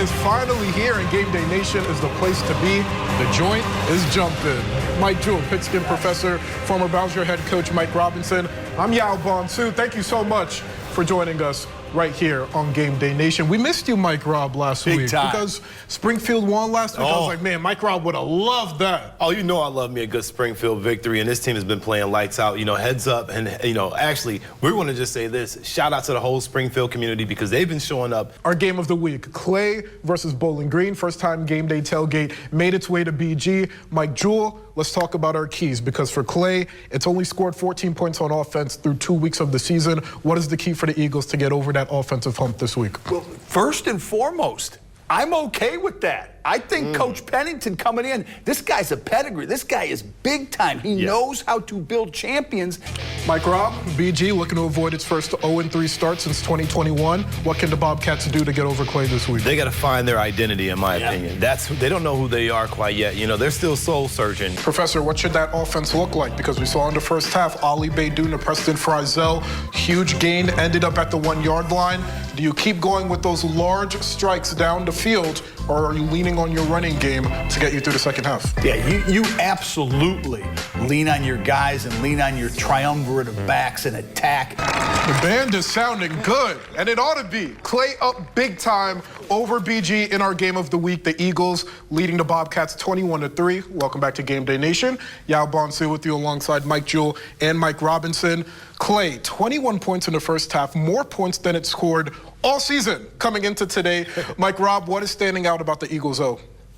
is finally here, and Game Day Nation is the place to be. The joint is jumping. Mike Jewell, pigskin professor, former Bowser head coach Mike Robinson. I'm Yaw Bonsu. Thank you so much for joining us right here on Game Day Nation. We missed you, Mike Rob, last week because Springfield won last week. I was like, man, Mike Rob would have loved that. Oh, you know I love me a good Springfield victory, and this team has been playing lights out. You know, heads up, and actually, we want to just say this: shout out to the whole Springfield community because they've been showing up. Our game of the week: Clay versus Bowling Green. First time Game Day tailgate made its way to BG. Mike Jewell, let's talk about our keys because for Clay, it's only scored 14 points on offense through 2 weeks of the season. What is the key for the Eagles to get over that offensive hump this week? Well, first and foremost, I'm okay with that. I think Coach Pennington coming in, this guy's a pedigree. This guy is big time. He knows how to build champions. Mike Rob, BG looking to avoid its first 0-3 start since 2021. What can the Bobcats do to get over Clay this week? They got to find their identity, in my opinion. They don't know who they are quite yet. You know, they're still soul searching. Professor, what should that offense look like? Because we saw in the first half, Ali Beydoun to Preston Frizel, huge gain, ended up at the 1 yard line. Do you keep going with those large strikes down the field, or are you leaning on your running game to get you through the second half? Yeah, you absolutely lean on your guys and lean on your triumvirate of backs and attack. The band is sounding good, and it ought to be. Clay up big time over BG in our game of the week. The Eagles leading the Bobcats 21-3. Welcome back to Game Day Nation. Yaw Bonsu with you alongside Mike Jewell and Mike Robinson. Clay, 21 points in the first half, more points than it scored all season coming into today. Mike Rob, what is standing out about the Eagles,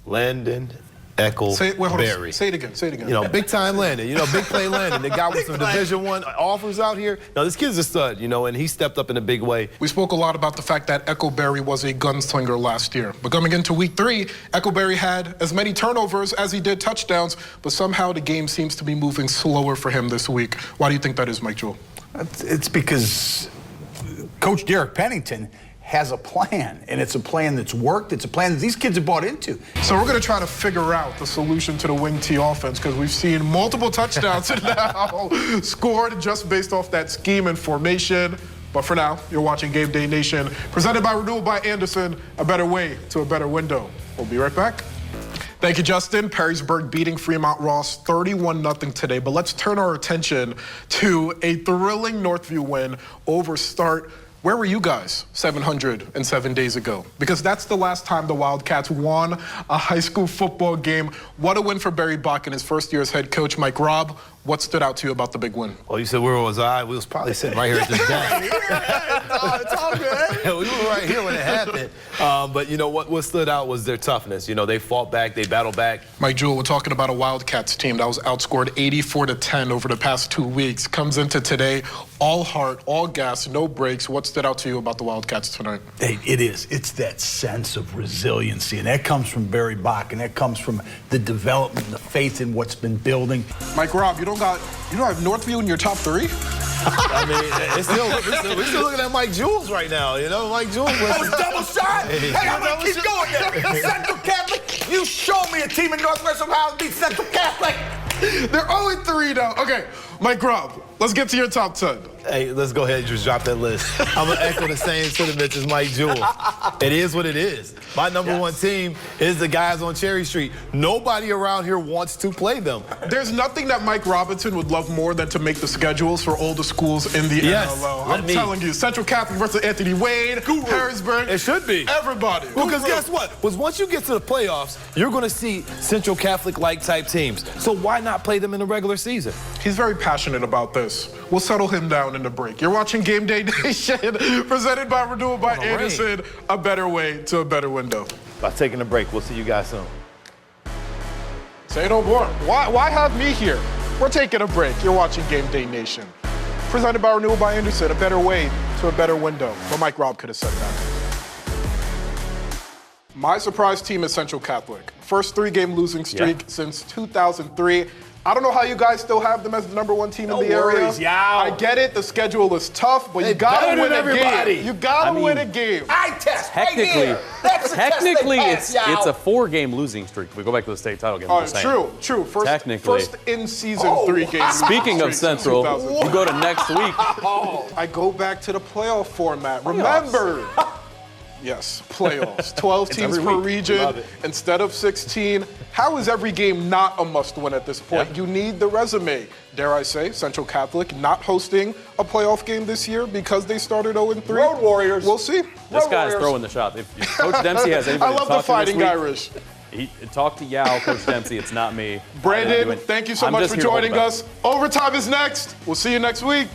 Landon Eckelberry. Say it again. You know, big time Landon. You know, big play Landon. The guy with some Division I offers out here. Now, this kid's a stud, you know, and he stepped up in a big way. We spoke a lot about the fact that Eckelberry was a gunslinger last year. But coming into week 3, Eckelberry had as many turnovers as he did touchdowns, but somehow the game seems to be moving slower for him this week. Why do you think that is, Mike Jewell? It's because Coach Derek Pennington has a plan, and it's a plan that's worked. It's a plan that these kids have bought into. So we're going to try to figure out the solution to the wing T offense because we've seen multiple touchdowns now scored just based off that scheme and formation. But for now, you're watching Game Day Nation, presented by Renewal by Anderson, a better way to a better window. We'll be right back. Thank you, Justin. Perrysburg beating Fremont Ross 31-0 today. But let's turn our attention to a thrilling Northview win over Start. Where were you guys 707 days ago? Because that's the last time the Wildcats won a high school football game. What a win for Barry Bach and his first year as head coach. Mike Rob, what stood out to you about the big win? Well, you said, where was I? We was probably sitting right here at this desk. It's all good. We were right here when it happened. But you know what stood out was their toughness. You know, they fought back, they battled back. Mike Jewell, we're talking about a Wildcats team that was outscored 84-10 over the past 2 weeks. Comes into today, all heart, all gas, no breaks. What stood out to you about the Wildcats tonight? Hey, it is. It's that sense of resiliency, and that comes from Barry Bach, and that comes from the development, the faith in what's been building. Mike Rob, you don't have Northview in your top 3? I mean, we're still looking at Mike Jewell right now, you know? Mike Jewell. That was double shot. Hey, I'm going to keep going there. Central Catholic, you show me a team in Northwest Ohio that beats Central Catholic. They're only 3 now. Okay, Mike Rob, let's get to your top 10. Hey, let's go ahead and just drop that list. I'm going to echo the same sentiments as Mike Jewell. It is what it is. My number 1 team is the guys on Cherry Street. Nobody around here wants to play them. There's nothing that Mike Robinson would love more than to make the schedules for all the schools in the NLL. I'm telling you, Central Catholic versus Anthony Wade, Harrisburg. It should be. Everybody. Well, because guess what? Once you get to the playoffs, you're going to see Central Catholic-like type teams. So why not play them in the regular season? He's very passionate about this. We'll settle him down in the break. You're watching Game Day Nation, presented by Renewal by Anderson, a better way to a better window. By taking a break, we'll see you guys soon. Say no more. Why have me here? We're taking a break. You're watching Game Day Nation, presented by Renewal by Anderson, a better way to a better window. But Mike Rob could have said that. My surprise team is Central Catholic. First 3-game losing streak since 2003. I don't know how you guys still have them as the number 1 team in the area. I get it, the schedule is tough, but you gotta win a game. You gotta win a game. Technically, it's a 4-game losing streak. We go back to the state title game. True. First in-season 3-game. Speaking of Central, you go to next week. I go back to the playoff format. Remember, Yes, playoffs. 12 teams every per week. region Love it. instead of 16. How is every game not a must-win at this point? Yeah. You need the resume. Dare I say, Central Catholic not hosting a playoff game this year because they started 0-3. Road Warriors. We'll see. This Road guy's Warriors. throwing the shot. If Coach Dempsey has anybody I love to the talk to this Fighting week, Irish. Talk to Yaw, Coach Dempsey. It's not me. Brandon, thank you so I'm much just for here to hold joining back. us. Overtime is next. We'll see you next week.